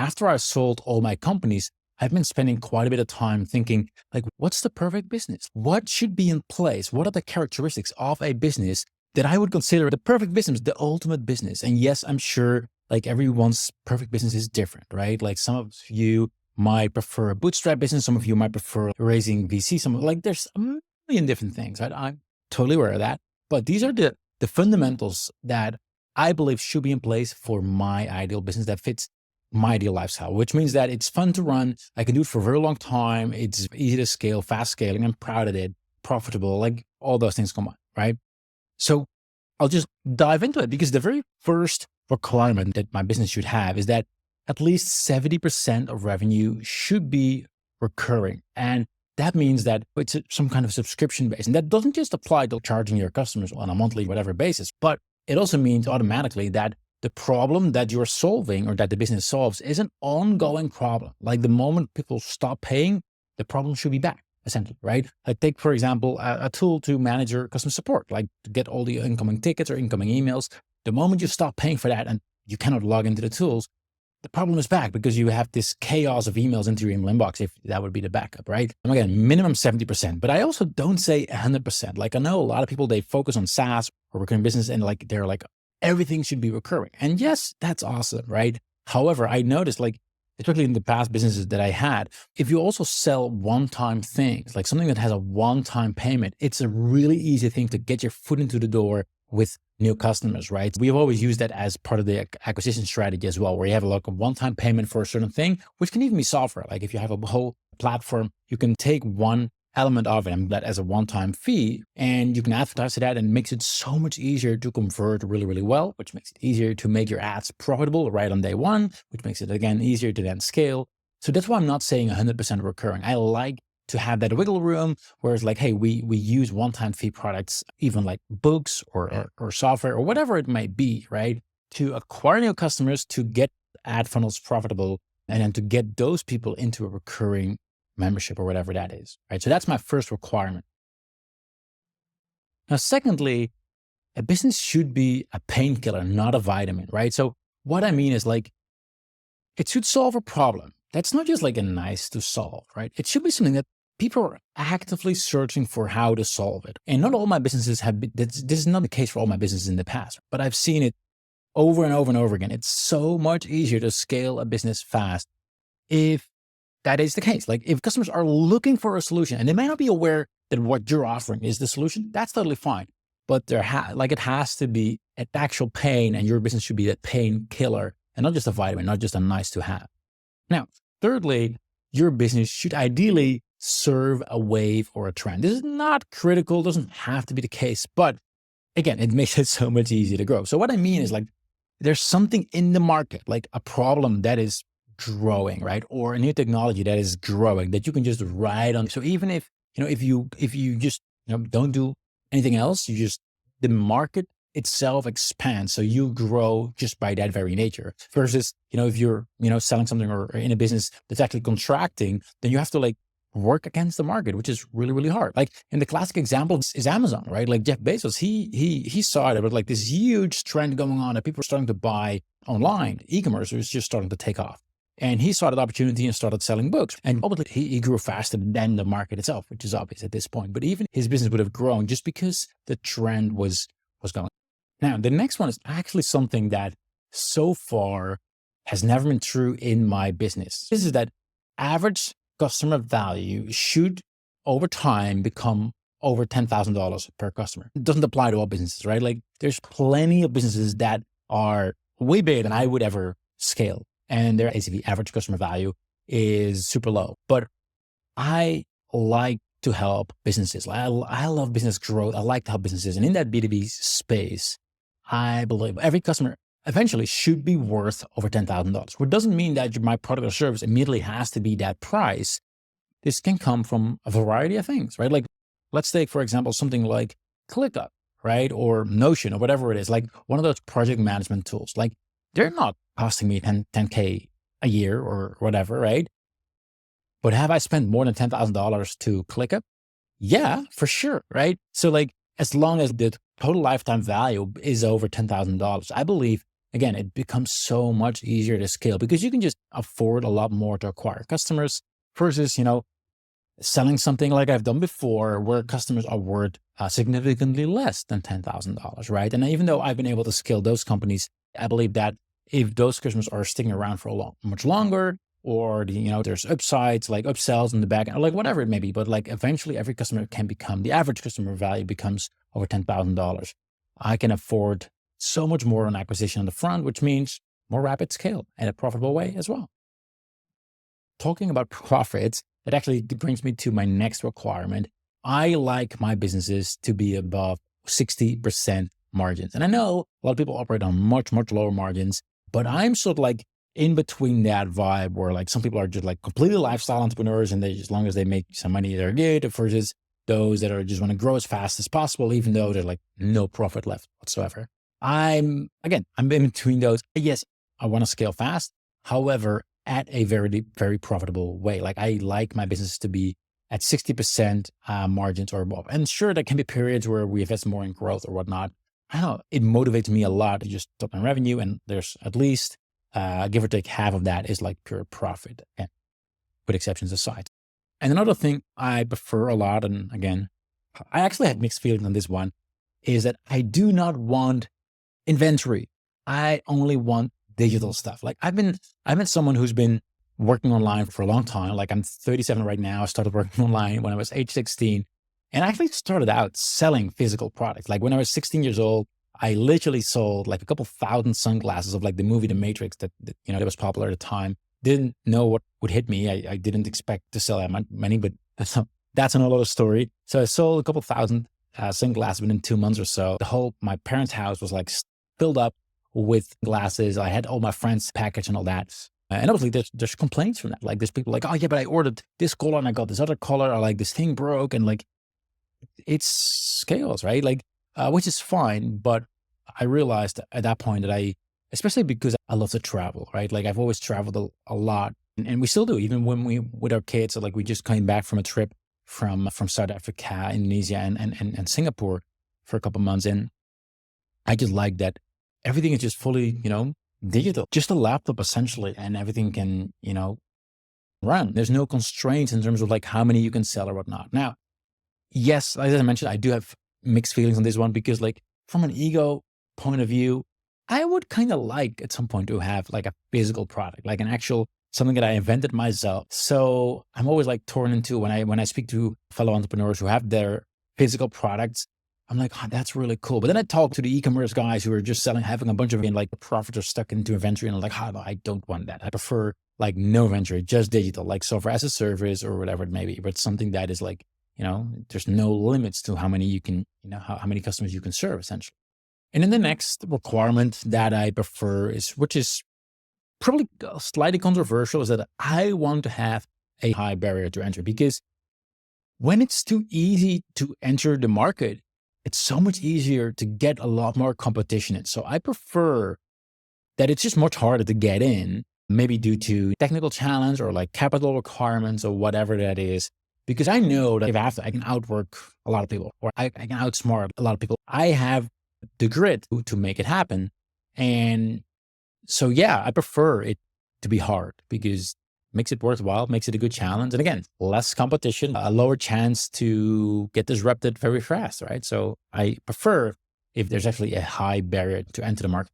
after I sold all my companies, I've been spending quite a bit of time thinking, like, what's the perfect business? What should be in place? What are the characteristics of a business that I would consider the perfect business, the ultimate business? And yes, I'm sure like everyone's perfect business is different, right? Like some of you might prefer a bootstrap business. Some of you might prefer raising VC. There's a million different things. Right? I'm totally aware of that. But these are the fundamentals that I believe should be in place for my ideal business that fits my ideal lifestyle, which means that it's fun to run. I can do it for a very long time. It's easy to scale, fast scaling. I'm proud of it, profitable, like all those things come on, right? So I'll just dive into it because the very first requirement that my business should have is that at least 70% of revenue should be recurring. And that means that it's some kind of subscription base. And that doesn't just apply to charging your customers on a monthly, whatever basis, but it also means automatically that the problem that you're solving or that the business solves is an ongoing problem. Like the moment people stop paying, the problem should be back, essentially, right? Like take, for example, a tool to manage your customer support, like to get all the incoming tickets or incoming emails. The moment you stop paying for that and you cannot log into the tools, the problem is back because you have this chaos of emails into your email inbox, if that would be the backup, right? And again, minimum 70%, but I also don't say 100%. Like I know a lot of people, they focus on SaaS or recurring business and like, they're like, everything should be recurring. And yes, that's awesome, right? However, I noticed like, especially in the past businesses that I had, if you also sell one-time things, like something that has a one-time payment, it's a really easy thing to get your foot into the door with new customers, right? We've always used that as part of the acquisition strategy as well, where you have like a one-time payment for a certain thing, which can even be software. Like if you have a whole platform, you can take one element of it and that as a one-time fee, and you can advertise to that, and it makes it so much easier to convert really, really well, which makes it easier to make your ads profitable right on day one, which makes it again easier to then scale. So that's why I'm not saying 100% recurring. I like to have that wiggle room where it's like, hey, we use one-time fee products, even like books or software or whatever it might be, right? To acquire new customers, to get ad funnels profitable, and then to get those people into a recurring membership or whatever that is, right? So that's my first requirement. Now, secondly, a business should be a painkiller, not a vitamin, right? So what I mean is like, it should solve a problem. That's not just like a nice to solve, right? It should be something that people are actively searching for how to solve it. And not all my businesses have been, this is not the case for all my businesses in the past, but I've seen it over and over and over again. It's so much easier to scale a business fast if that is the case. Like if customers are looking for a solution and they may not be aware that what you're offering is the solution, that's totally fine. But it has to be an actual pain, and your business should be that pain killer and not just a vitamin, not just a nice to have. Now, thirdly, your business should ideally serve a wave or a trend. This is not critical, doesn't have to be the case, but again, it makes it so much easier to grow. So what I mean is like, there's something in the market, like a problem that is growing, right? Or a new technology that is growing that you can just ride on. So even if you just, don't do anything else, the market itself expands. So you grow just by that very nature versus, if you're, selling something or in a business that's actually contracting, then you have to like work against the market, which is really, really hard. Like in the classic example is Amazon, right? Like Jeff Bezos, he saw it, but like this huge trend going on that people are starting to buy online. E-commerce was just starting to take off. And he saw that opportunity and started selling books. And obviously he grew faster than the market itself, which is obvious at this point. But even his business would have grown just because the trend was going. Now, the next one is actually something that so far has never been true in my business. This is that average customer value should over time become over $10,000 per customer. It doesn't apply to all businesses, right? Like there's plenty of businesses that are way bigger than I would ever scale, and their ACV, average customer value, is super low. But I like to help businesses. I love business growth. I like to help businesses. And in that B2B space, I believe every customer eventually should be worth over $10,000, which doesn't mean that my product or service immediately has to be that price. This can come from a variety of things, right? Like let's take, for example, something like ClickUp, right? Or Notion or whatever it is, like one of those project management tools. Like they're not costing me 10K a year or whatever, right? But have I spent more than $10,000 to ClickUp? Yeah, for sure, right? So like, as long as the total lifetime value is over $10,000, I believe again, it becomes so much easier to scale because you can just afford a lot more to acquire customers versus, selling something like I've done before where customers are worth significantly less than $10,000, right? And even though I've been able to scale those companies, I believe that if those customers are sticking around for much longer, or there's upsides like upsells in the back, or like whatever it may be, but like eventually every customer can become, the average customer value becomes over $10,000. I can afford so much more on acquisition on the front, which means more rapid scale and a profitable way as well. Talking about profits, it actually brings me to my next requirement. I like my businesses to be above 60% margins. And I know a lot of people operate on much, much lower margins, but I'm sort of like in between that vibe where like some people are just like completely lifestyle entrepreneurs and they, as long as they make some money, they're good, versus those that are just want to grow as fast as possible, even though there's like no profit left whatsoever. I'm in between those. Yes, I want to scale fast. However, at a very, very profitable way. Like I like my business to be at 60% margins or above. And sure, there can be periods where we invest more in growth or whatnot. I don't know. It motivates me a lot to just top line revenue. And there's at least, give or take, half of that is like pure profit, and with exceptions aside. And another thing I prefer a lot, and again, I actually had mixed feelings on this one, is that I do not want inventory. I only want digital stuff. Like I've been someone who's been working online for a long time. Like I'm 37 right now. I started working online when I was age 16. And I actually started out selling physical products. Like when I was 16 years old, I literally sold like a couple thousand sunglasses of like the movie The Matrix that that was popular at the time. Didn't know what would hit me. I didn't expect to sell that many, but that's another story. So I sold a couple thousand sunglasses within 2 months or so. My parents' house was like filled up with glasses. I had all my friends' package and all that. And obviously there's complaints from that. Like there's people like, oh yeah, but I ordered this color and I got this other color, or like this thing broke, and like it's scales, right? Like, which is fine. But I realized at that point that especially because I love to travel, right? Like I've always traveled a lot, and we still do, even when with our kids. So like we just came back from a trip from South Africa, Indonesia, and Singapore for a couple months. And I just like that everything is just fully, digital, just a laptop essentially, and everything can, run. There's no constraints in terms of like how many you can sell or whatnot. Now, yes, as I mentioned, I do have mixed feelings on this one because like from an ego point of view, I would kind of like at some point to have like a physical product, like an actual something that I invented myself. So I'm always like torn into when I speak to fellow entrepreneurs who have their physical products. I'm like, oh, that's really cool. But then I talk to the e-commerce guys who are just having a bunch of like the profits are stuck into inventory. And I'm like, oh, no, I don't want that. I prefer like no inventory, just digital, like software as a service or whatever it may be. But something that is like, there's no limits to how many you can, how many customers you can serve essentially. And then the next requirement that I prefer which is probably slightly controversial, is that I want to have a high barrier to entry, because when it's too easy to enter the market, it's so much easier to get a lot more competition in. So I prefer that it's just much harder to get in, maybe due to technical challenge or like capital requirements or whatever that is. Because I know that if I have to, I can outwork a lot of people, or I can outsmart a lot of people. I have the grit to make it happen. And so, yeah, I prefer it to be hard because makes it worthwhile, makes it a good challenge. And again, less competition, a lower chance to get disrupted very fast, right? So I prefer if there's actually a high barrier to enter the market.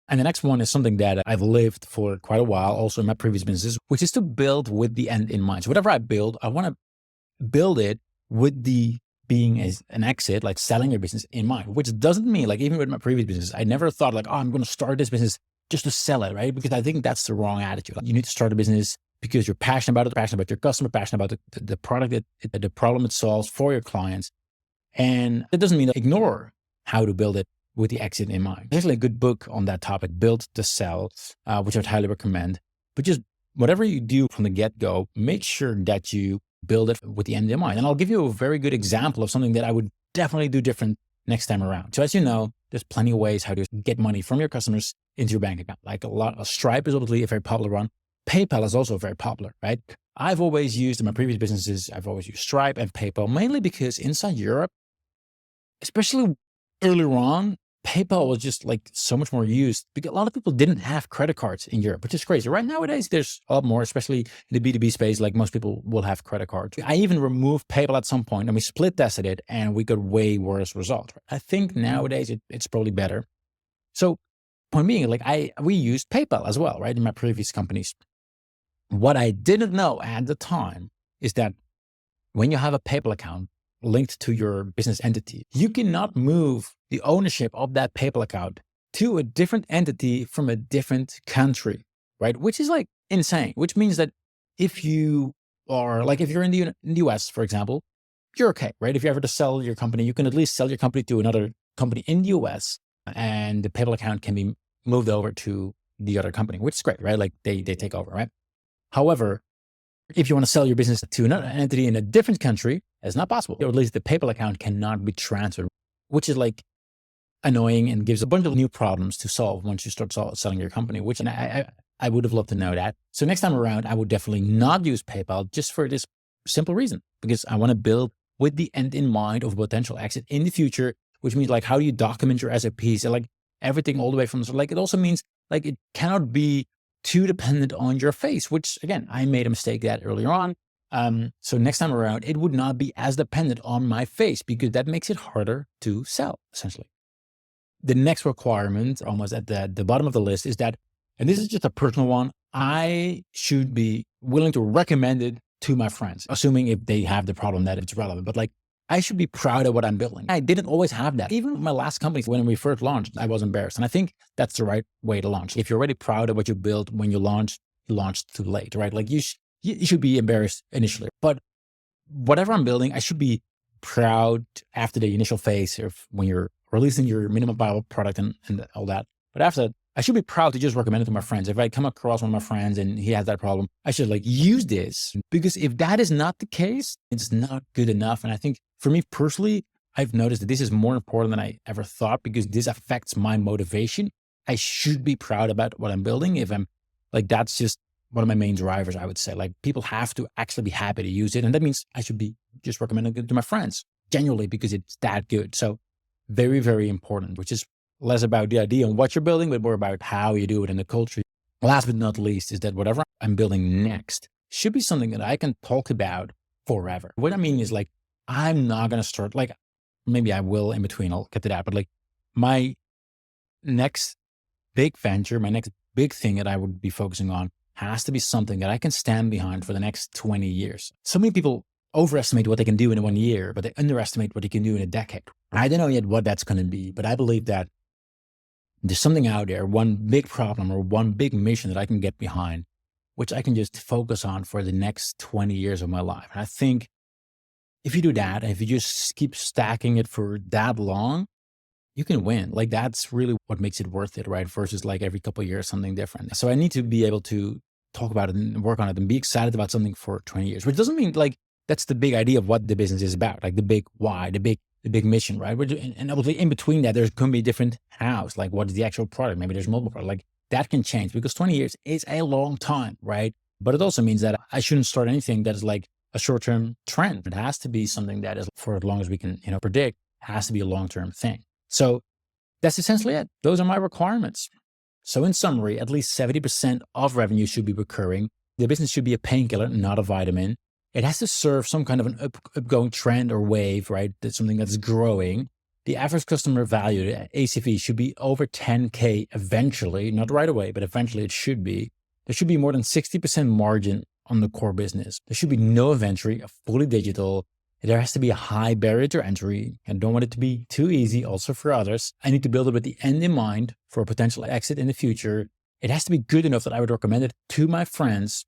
And the next one is something that I've lived for quite a while, also in my previous businesses, which is to build with the end in mind. So whatever I build, I want to build it with the being as an exit, like selling your business in mind, which doesn't mean like, even with my previous business, I never thought like, oh, I'm going to start this business just to sell it, right? Because I think that's the wrong attitude. Like, you need to start a business because you're passionate about it, passionate about your customer, passionate about the product, the problem it solves for your clients. And it doesn't mean to ignore how to build it with the exit in mind. There's actually a good book on that topic, Build to Sell, which I'd highly recommend. But just whatever you do from the get-go, make sure that you build it with the end in mind. And I'll give you a very good example of something that I would definitely do different next time around. So as you know, there's plenty of ways how to get money from your customers into your bank account. Like Stripe is obviously a very popular one. PayPal is also very popular, right? I've always used, in my previous businesses, I've always used Stripe and PayPal, mainly because inside Europe, especially earlier on, PayPal was just like so much more used because a lot of people didn't have credit cards in Europe, which is crazy. Right nowadays, there's a lot more, especially in the B2B space. Like most people will have credit cards. I even removed PayPal at some point and we split tested it and we got way worse results. I think nowadays it's probably better. So point being, like we used PayPal as well, right? In my previous companies. What I didn't know at the time is that when you have a PayPal account linked to your business entity, you cannot move the ownership of that PayPal account to a different entity from a different country, right? Which is like insane, which means that if you are like, if you're in the US, for example, you're okay, right? If you ever to sell your company, you can at least sell your company to another company in the US and the PayPal account can be moved over to the other company, which is great, right? Like they take over, right? However, if you want to sell your business to another entity in a different country, it's not possible. Or at least the PayPal account cannot be transferred, which is like annoying and gives a bunch of new problems to solve once you start selling your company, which I would have loved to know that. So next time around, I would definitely not use PayPal just for this simple reason, because I want to build with the end in mind of potential exit in the future, which means like, how do you document your SOPs and like everything all the way from, so like, it also means like, it cannot be too dependent on your face, which again, I made a mistake that earlier on. So next time around, it would not be as dependent on my face because that makes it harder to sell, essentially. The next requirement, almost at the bottom of the list, is that, and this is just a personal one, I should be willing to recommend it to my friends, assuming if they have the problem that it's relevant. But like, I should be proud of what I'm building. I didn't always have that. Even my last company, when we first launched, I was embarrassed. And I think that's the right way to launch. If you're already proud of what you built when you launched too late, right? Like you should be embarrassed initially. But whatever I'm building, I should be proud after the initial phase of when you're releasing your minimum viable product and all that. But after that, I should be proud to just recommend it to my friends. If I come across one of my friends and he has that problem, I should like use this, because if that is not the case, it's not good enough. And I think for me personally, I've noticed that this is more important than I ever thought because this affects my motivation. I should be proud about what I'm building. If I'm like, that's just one of my main drivers, I would say. Like people have to actually be happy to use it. And that means I should be just recommending it to my friends genuinely because it's that good. So very, very important, which is less about the idea and what you're building, but more about how you do it and the culture. Last but not least is that whatever I'm building next should be something that I can talk about forever. What I mean is like, I'm not going to start, like maybe I will in between, I'll get to that, but like my next big venture, my next big thing that I would be focusing on has to be something that I can stand behind for the next 20 years. So many people overestimate what they can do in 1 year, but they underestimate what they can do in a decade. I don't know yet what that's going to be, but I believe that there's something out there, one big problem or one big mission that I can get behind, which I can just focus on for the next 20 years of my life. And I think if you do that, and if you just keep stacking it for that long, you can win. Like that's really what makes it worth it, right? Versus like every couple of years, something different. So I need to be able to talk about it and work on it and be excited about something for 20 years, which doesn't mean like that's the big idea of what the business is about, like the big why, the big mission, right? And obviously in between that, there's going to be different hows, like what is the actual product? Maybe there's multiple products. Like that can change because 20 years is a long time, right? But it also means that I shouldn't start anything that is like a short-term trend. It has to be something that is for as long as we can, predict, has to be a long-term thing. So that's essentially it. Those are my requirements. So in summary, at least 70% of revenue should be recurring. The business should be a painkiller, not a vitamin. It has to serve some kind of an upgoing trend or wave, right? That's something that's growing. The average customer value, the ACV, should be over 10K eventually, not right away, but eventually it should be. There should be more than 60% margin on the core business. There should be no inventory, fully digital. There has to be a high barrier to entry. I don't want it to be too easy also for others. I need to build it with the end in mind for a potential exit in the future. It has to be good enough that I would recommend it to my friends.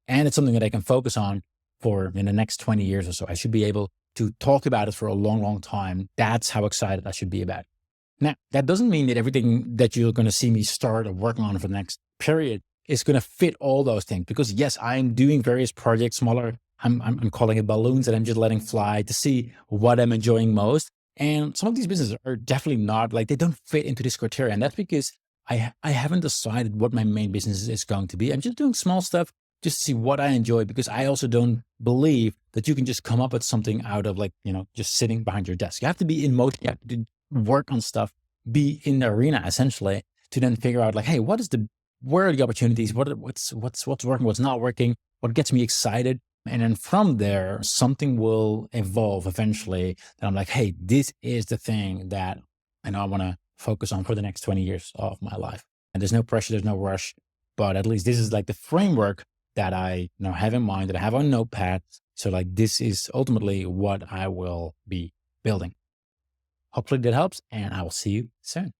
And it's something that I can focus on for in the next 20 years or so. I should be able to talk about it for a long, long time. That's how excited I should be about it. Now, that doesn't mean that everything that you're going to see me start or working on for the next period is going to fit all those things. Because yes, I'm doing various projects, smaller, I'm calling it balloons that I'm just letting fly to see what I'm enjoying most. And some of these businesses are definitely not like, they don't fit into this criteria. And that's because I haven't decided what my main business is going to be. I'm just doing small stuff just to see what I enjoy, because I also don't believe that you can just come up with something out of like, just sitting behind your desk. You have to be in motion. You have to work on stuff be in the arena essentially to then figure out like, hey, where are the opportunities? What's working? What's not working? What gets me excited? And then from there, something will evolve eventually. That I'm like, hey, this is the thing that I know I want to focus on for the next 20 years of my life. And there's no pressure, there's no rush, but at least this is like the framework that I have in mind, that I have on Notepad. So like this is ultimately what I will be building. Hopefully that helps, and I will see you soon.